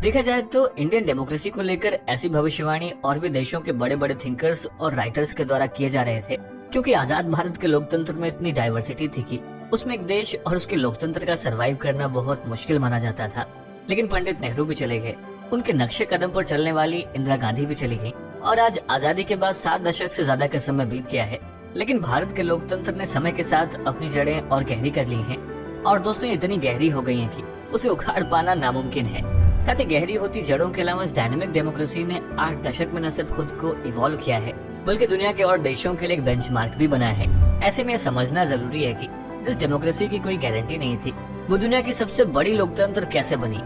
देखा जाए तो इंडियन डेमोक्रेसी को लेकर ऐसी भविष्यवाणी और भी देशों के बड़े बड़े थिंकर्स और राइटर्स के द्वारा किए जा रहे थे, क्योंकि आजाद भारत के लोकतंत्र में इतनी डाइवर्सिटी थी कि उसमें एक देश और उसके लोकतंत्र का सरवाइव करना बहुत मुश्किल माना जाता था। लेकिन पंडित नेहरू भी चले गए, उनके नक्शे कदम पर चलने वाली इंदिरा गांधी भी चली गई और आज आजादी के बाद 7 दशक से ज्यादा का समय बीत गया है, लेकिन भारत के लोकतंत्र ने समय के साथ अपनी जड़ें और गहरी कर ली हैं। और दोस्तों, ये इतनी गहरी हो गई हैं कि उसे उखाड़ पाना नामुमकिन है। साथ ही गहरी होती जड़ों के अलावा डायनेमिक डेमोक्रेसी ने 8 दशक में न सिर्फ खुद को इवॉल्व किया है, बल्कि दुनिया के और देशों के लिए एक बेंचमार्क भी बना है। ऐसे में समझना जरूरी है कि जिस डेमोक्रेसी की कोई गारंटी नहीं थी, वो दुनिया की सबसे बड़ी लोकतंत्र कैसे बनी।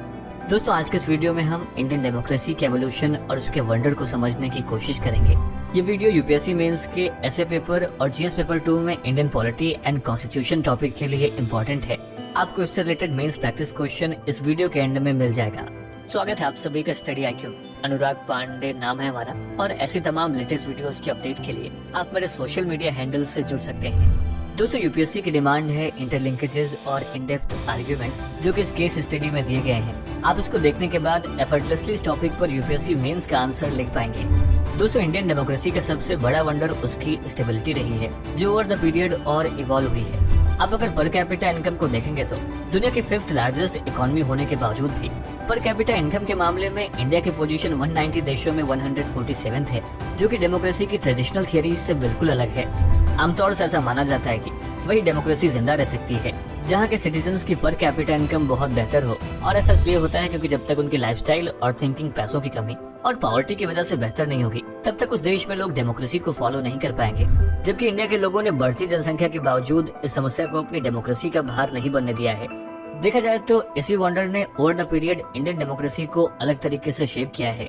दोस्तों, आज के इस वीडियो में हम इंडियन डेमोक्रेसी के एवोल्यूशन और उसके वंडर को समझने की कोशिश करेंगे। ये वीडियो यूपीएससी मेंस के एसए पेपर और जीएस पेपर 2 में Indian polity and constitution topic के लिए इम्पोर्टेंट है। आपको इससे रिलेटेड मेंस प्रैक्टिस क्वेश्चन इस वीडियो के एंड में मिल जाएगा। स्वागत है आप सभी का स्टडी आईक्यू। अनुराग पांडे नाम है हमारा, और ऐसी तमाम लेटेस्ट वीडियोस की अपडेट के लिए आप मेरे सोशल मीडिया हैंडल से जुड़ सकते हैं। दोस्तों, यूपीएससी की डिमांड है इंटरलिंकेजेस और इन डेप्थ आर्ग्यूमेंट्स, जो कि इस केस स्टडी में दिए गए हैं। आप इसको देखने के बाद एफर्टलेसली इस टॉपिक पर यूपीएससी मेंस का आंसर लिख पाएंगे। दोस्तों, इंडियन डेमोक्रेसी का सबसे बड़ा वंडर उसकी स्टेबिलिटी रही है, जो ओवर द पीरियड और इवॉल्व हुई है। आप अगर पर कैपिटा इनकम को देखेंगे तो दुनिया की 5th लार्जेस्ट इकोनॉमी होने के बावजूद भी पर कैपिटा इनकम के मामले में इंडिया की पोजीशन 190 देशों में 147th है, जो कि डेमोक्रेसी की ट्रेडिशनल थियरी से बिल्कुल अलग है। आमतौर से ऐसा माना जाता है कि वही डेमोक्रेसी जिंदा रह सकती है जहां के सिटीजन्स की पर कैपिटा इनकम बहुत बेहतर हो, और ऐसा इसलिए होता है क्योंकि जब तक उनकी लाइफस्टाइल और थिंकिंग पैसों की कमी और पॉवर्टी की वजह से बेहतर नहीं होगी, तब तक उस देश में लोग डेमोक्रेसी को फॉलो नहीं कर पाएंगे। जबकि इंडिया के लोगों ने बढ़ती जनसंख्या के बावजूद इस समस्या को अपनी डेमोक्रेसी का भार नहीं बनने दिया है। देखा जाए तो इसी वंडर ने over the period Indian democracy को अलग तरीके से शेप किया है।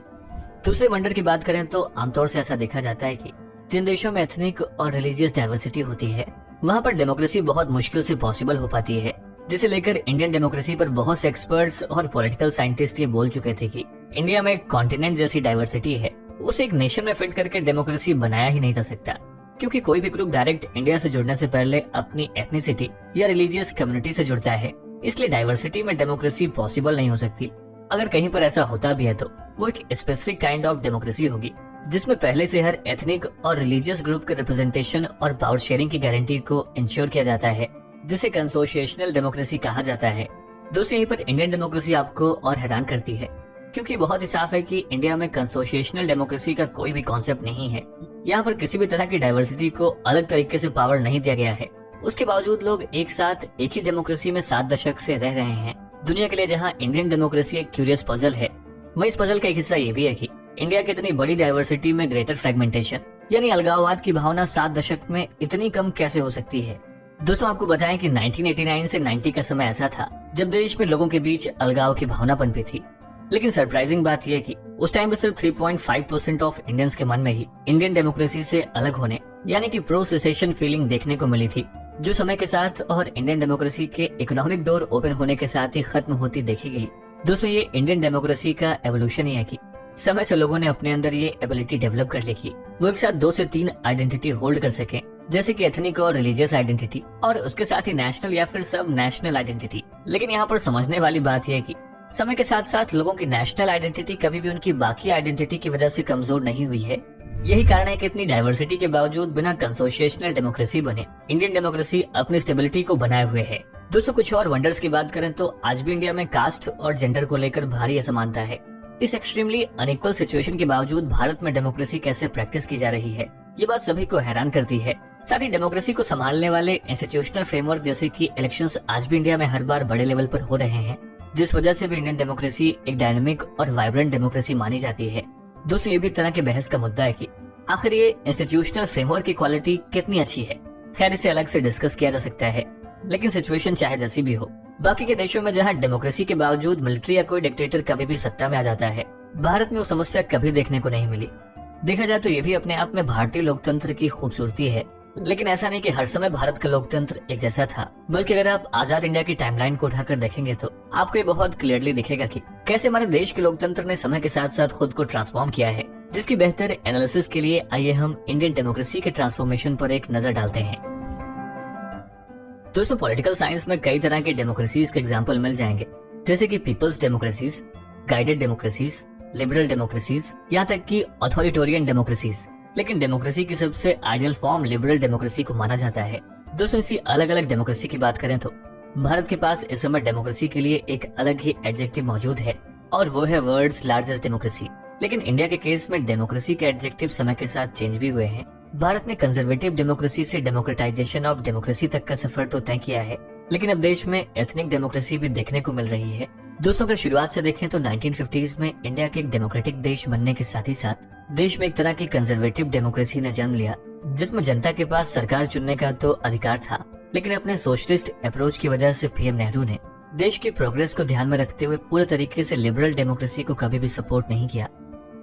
दूसरे वंडर की बात करें तो आमतौर से ऐसा देखा जाता है कि जिन देशों में एथनिक और रिलीजियस डाइवर्सिटी होती है, वहाँ पर डेमोक्रेसी बहुत मुश्किल से पॉसिबल हो पाती है, जिसे लेकर इंडियन डेमोक्रेसी पर बहुत से एक्सपर्ट्स और पॉलिटिकल साइंटिस्ट ये बोल चुके थे कि इंडिया में एक कॉन्टिनेंट जैसी डाइवर्सिटी है, उसे एक नेशन में फिट करके डेमोक्रेसी बनाया ही नहीं जा सकता, क्योंकि कोई भी ग्रुप डायरेक्ट इंडिया से जुड़ने से पहले अपनी एथनिसिटी या रिलीजियस कम्युनिटी से जुड़ता है, इसलिए डाइवर्सिटी में डेमोक्रेसी पॉसिबल नहीं हो सकती। अगर कहीं पर ऐसा होता भी है तो वो एक स्पेसिफिक काइंड ऑफ डेमोक्रेसी होगी, जिसमें पहले से हर एथनिक और रिलीजियस ग्रुप के रिप्रेजेंटेशन और पावर शेयरिंग की गारंटी को इंश्योर किया जाता है, जिसे कंसोशिएशनल डेमोक्रेसी कहा जाता है। दोस्तों, यहीं पर इंडियन डेमोक्रेसी आपको और हैरान करती है, क्योंकि बहुत ही साफ है कि इंडिया में कंसोशिएशनल डेमोक्रेसी का कोई भी कॉन्सेप्ट नहीं है। यहाँ पर किसी भी तरह की डाइवर्सिटी को अलग तरीके से पावर नहीं दिया गया है। उसके बावजूद लोग एक साथ एक ही डेमोक्रेसी में 7 दशक से रह रहे हैं। दुनिया के लिए जहाँ इंडियन डेमोक्रेसी एक क्यूरियस पजल है, वहीं इस पजल का एक हिस्सा ये भी है कि इंडिया की इतनी बड़ी डाइवर्सिटी में ग्रेटर फ्रेगमेंटेशन यानी अलगाववाद की भावना 7 दशक में इतनी कम कैसे हो सकती है। दोस्तों, आपको बताएं कि 1989 से 90 का समय ऐसा था जब देश में लोगों के बीच अलगाव की भावना पनपी थी। लेकिन सरप्राइजिंग बात यह है कि उस टाइम पे सिर्फ 3.5% ऑफ इंडियंस के मन में ही इंडियन डेमोक्रेसी से अलग होने यानी कि प्रो सेसेशन फीलिंग देखने को मिली थी, जो समय के साथ और इंडियन डेमोक्रेसी के इकोनॉमिक डोर ओपन होने के साथ ही खत्म होती देखी गई। दोस्तों, ये इंडियन डेमोक्रेसी का एवोल्यूशन ही है कि समय से लोगों ने अपने अंदर ये एबिलिटी डेवलप कर ली कि वो एक साथ 2 से 3 आइडेंटिटी होल्ड कर सके, जैसे कि एथनिक और रिलीजियस आइडेंटिटी और उसके साथ ही नेशनल या फिर सब नेशनल आइडेंटिटी। लेकिन यहाँ पर समझने वाली बात यह है कि समय के साथ साथ लोगों की नेशनल आइडेंटिटी कभी भी उनकी बाकी आइडेंटिटी की वजह से कमजोर नहीं हुई है। यही कारण है कि इतनी डाइवर्सिटी के बावजूद बिना कंसोशिएशनल डेमोक्रेसी बने इंडियन डेमोक्रेसी अपनी स्टेबिलिटी को बनाए हुए है। दोस्तों, कुछ और वंडर्स की बात करें तो आज भी इंडिया में कास्ट और जेंडर को लेकर भारी असमानता है। इस एक्सट्रीमली अनइक्वल सिचुएशन के बावजूद भारत में डेमोक्रेसी कैसे प्रैक्टिस की जा रही है, ये बात सभी को हैरान करती है। साथ ही डेमोक्रेसी को संभालने वाले इंस्टीट्यूशनल फ्रेमवर्क जैसे कि इलेक्शंस आज भी इंडिया में हर बार बड़े लेवल पर हो रहे हैं, जिस वजह से भी इंडियन डेमोक्रेसी एक डायनेमिक और वाइब्रेंट डेमोक्रेसी मानी जाती है। दोस्तों, ये भी एक तरह के बहस का मुद्दा है कि आखिर ये इंस्टीट्यूशनल फ्रेमवर्क की क्वालिटी कितनी अच्छी है। खैर, इसे अलग से डिस्कस किया जा सकता है, लेकिन सिचुएशन चाहे जैसी भी हो, बाकी के देशों में जहां डेमोक्रेसी के बावजूद मिलिट्री या कोई डिक्टेटर कभी भी सत्ता में आ जाता है, भारत में वो समस्या कभी देखने को नहीं मिली। देखा जाए तो ये भी अपने आप में भारतीय लोकतंत्र की खूबसूरती है। लेकिन ऐसा नहीं कि हर समय भारत का लोकतंत्र एक जैसा था, बल्कि अगर आप आजाद इंडिया की टाइमलाइन को उठाकर देखेंगे तो आपको ये बहुत क्लियरली दिखेगा कि कैसे हमारे देश के लोकतंत्र ने समय के साथ साथ खुद को ट्रांसफॉर्म किया है। जिसकी बेहतर एनालिसिस के लिए आइए हम इंडियन डेमोक्रेसी के ट्रांसफॉर्मेशन पर एक नजर डालते हैं। दोस्तों, पॉलिटिकल साइंस में कई तरह के डेमोक्रेसीज के एग्जाम्पल मिल जाएंगे, जैसे कि people's democracies, guided democracies, liberal democracies, यहाँ तक कि अथॉरिटेरियन डेमोक्रेसीज। लेकिन डेमोक्रेसी की सबसे आइडियल फॉर्म लिबरल डेमोक्रेसी को माना जाता है। दोस्तों, इसी अलग अलग डेमोक्रेसी की बात करें तो भारत के पास इस समय डेमोक्रेसी के लिए एक अलग ही एडजेक्टिव मौजूद है और वो है वर्ल्ड्स लार्जेस्ट डेमोक्रेसी। लेकिन इंडिया के केस में डेमोक्रेसी के एडजेक्टिव समय के साथ चेंज भी हुए हैं। भारत ने कंजर्वेटिव डेमोक्रेसी से डेमोक्रेटाइजेशन ऑफ डेमोक्रेसी तक का सफर तो तय किया है, लेकिन अब देश में एथनिक डेमोक्रेसी भी देखने को मिल रही है। दोस्तों, अगर शुरुआत से देखें तो 1950s में इंडिया के एक डेमोक्रेटिक देश बनने के साथ ही साथ देश में एक तरह की कंजर्वेटिव डेमोक्रेसी ने जन्म लिया, जिसमें जनता के पास सरकार चुनने का तो अधिकार था, लेकिन अपने सोशलिस्ट अप्रोच की वजह से पीएम नेहरू ने देश की प्रोग्रेस को ध्यान में रखते हुए पूरे तरीके से लिबरल डेमोक्रेसी को कभी भी सपोर्ट नहीं किया,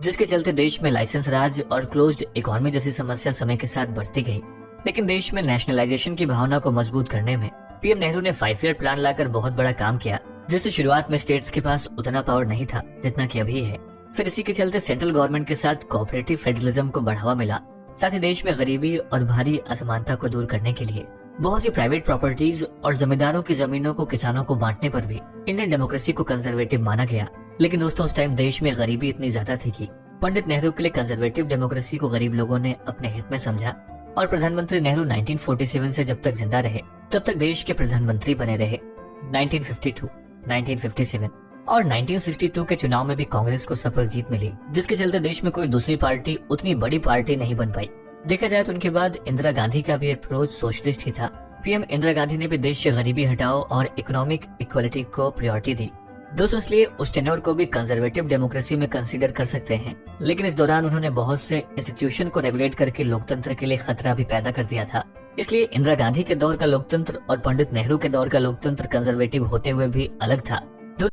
जिसके चलते देश में लाइसेंस राज और क्लोज्ड इकोनॉमी जैसी समस्या समय के साथ बढ़ती गई। लेकिन देश में नेशनलाइजेशन की भावना को मजबूत करने में पीएम नेहरू ने 5 ईयर प्लान लाकर बहुत बड़ा काम किया, जिससे शुरुआत में स्टेट्स के पास उतना पावर नहीं था जितना कि अभी है। फिर इसी के चलते सेंट्रल गवर्नमेंट के साथ कोऑपरेटिव फेडरलिज्म को बढ़ावा मिला। साथ ही देश में गरीबी और भारी असमानता को दूर करने के लिए बहुत सी प्राइवेट प्रॉपर्टीज और जमींदारों की जमीनों को किसानों को बांटने पर भी इंडियन डेमोक्रेसी को कंजर्वेटिव माना गया। लेकिन दोस्तों, उस टाइम देश में गरीबी इतनी ज्यादा थी कि पंडित नेहरू के लिए कंजर्वेटिव डेमोक्रेसी को गरीब लोगों ने अपने हित में समझा और प्रधानमंत्री नेहरू 1947 से जब तक जिंदा रहे तब तक देश के प्रधानमंत्री बने रहे। 1952, 1957 और 1962 के चुनाव में भी कांग्रेस को सफल जीत मिली, जिसके चलते देश में कोई दूसरी पार्टी उतनी बड़ी पार्टी नहीं बन पाई। देखा जाए तो उनके बाद इंदिरा गांधी का भी अप्रोच सोशलिस्ट ही था। पीएम इंदिरा गांधी ने भी देश से गरीबी हटाओ और इकोनॉमिक इक्वलिटी को प्रायोरिटी दी। दोस्तों, इसलिए उस टेन्योर को भी कंजर्वेटिव डेमोक्रेसी में कंसीडर कर सकते हैं। लेकिन इस दौरान उन्होंने बहुत से इंस्टीट्यूशन को रेगुलेट करके लोकतंत्र के लिए खतरा भी पैदा कर दिया था। इसलिए इंदिरा गांधी के दौर का लोकतंत्र और पंडित नेहरू के दौर का लोकतंत्र कंजर्वेटिव होते हुए भी अलग था।